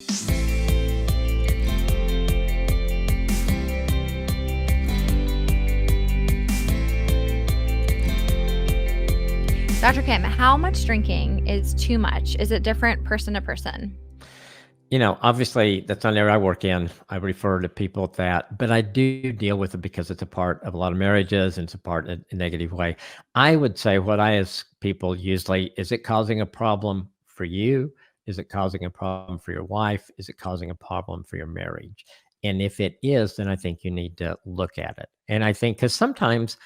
Dr. Kim, how much drinking is too much? Is it different person to person? Obviously, that's not the area I work in. I refer to people at that, but I do deal with it because it's a part of a lot of marriages and it's a part in a negative way. I would say what I ask people usually, is it causing a problem for you? Is it causing a problem for your wife? Is it causing a problem for your marriage? And if it is, then I think you need to look at it. And I think because sometimes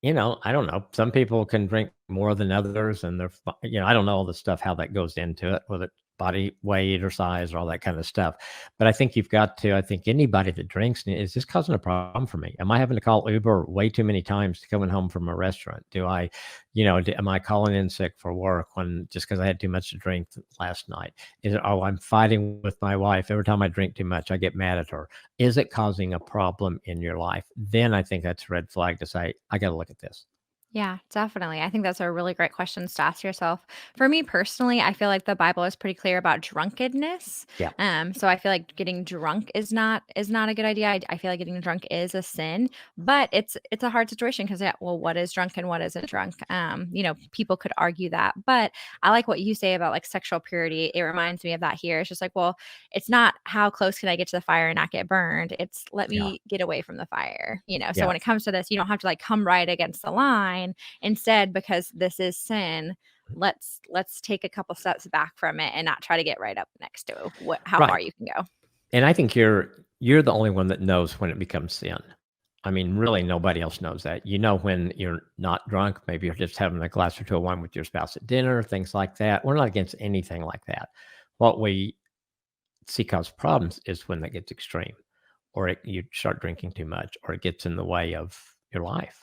I don't know. Some people can drink more than others, and I don't know all the stuff, how that goes into it, whether it's body weight or size or all that kind of stuff. But I think you've got to, I think anybody that drinks, is this causing a problem for me? Am I having to call Uber way too many times to coming home from a restaurant? Am I calling in sick for work just because I had too much to drink last night? I'm fighting with my wife. Every time I drink too much, I get mad at her. Is it causing a problem in your life? Then I think that's a red flag to say, I got to look at this. Yeah, definitely. I think that's a really great question to ask yourself. For me personally, I feel like the Bible is pretty clear about drunkenness. Yeah. So I feel like getting drunk is not a good idea. I feel like getting drunk is a sin, but it's a hard situation because well, what is drunk and what isn't drunk? People could argue that, but I like what you say about like sexual purity. It reminds me of that here. It's just like, well, it's not how close can I get to the fire and not get burned. It's let Yeah. me get away from the fire. So Yeah. when it comes to this, you don't have to like come right against the line. Instead, because this is sin, let's take a couple steps back from it and not try to get right up next to how Right. far you can go. And I think you're the only one that knows when it becomes sin. I mean, really, nobody else knows that. When you're not drunk, maybe you're just having a glass or two of wine with your spouse at dinner, things like that. We're not against anything like that. What we see cause problems is when that gets extreme, or you start drinking too much, or it gets in the way of your life.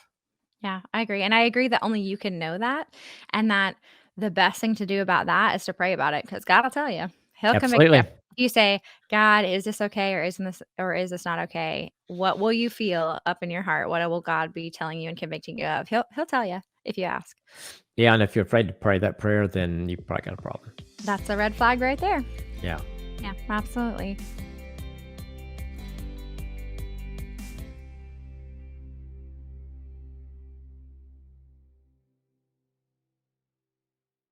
Yeah, I agree. And I agree that only you can know that, and that the best thing to do about that is to pray about it because God will tell you. He'll convict you. Absolutely. You say, God, is this okay or is this not okay? What will you feel up in your heart? What will God be telling you and convicting you of? He'll tell you if you ask. Yeah, and if you're afraid to pray that prayer, then you probably got a problem. That's a red flag right there. Yeah. Yeah, absolutely.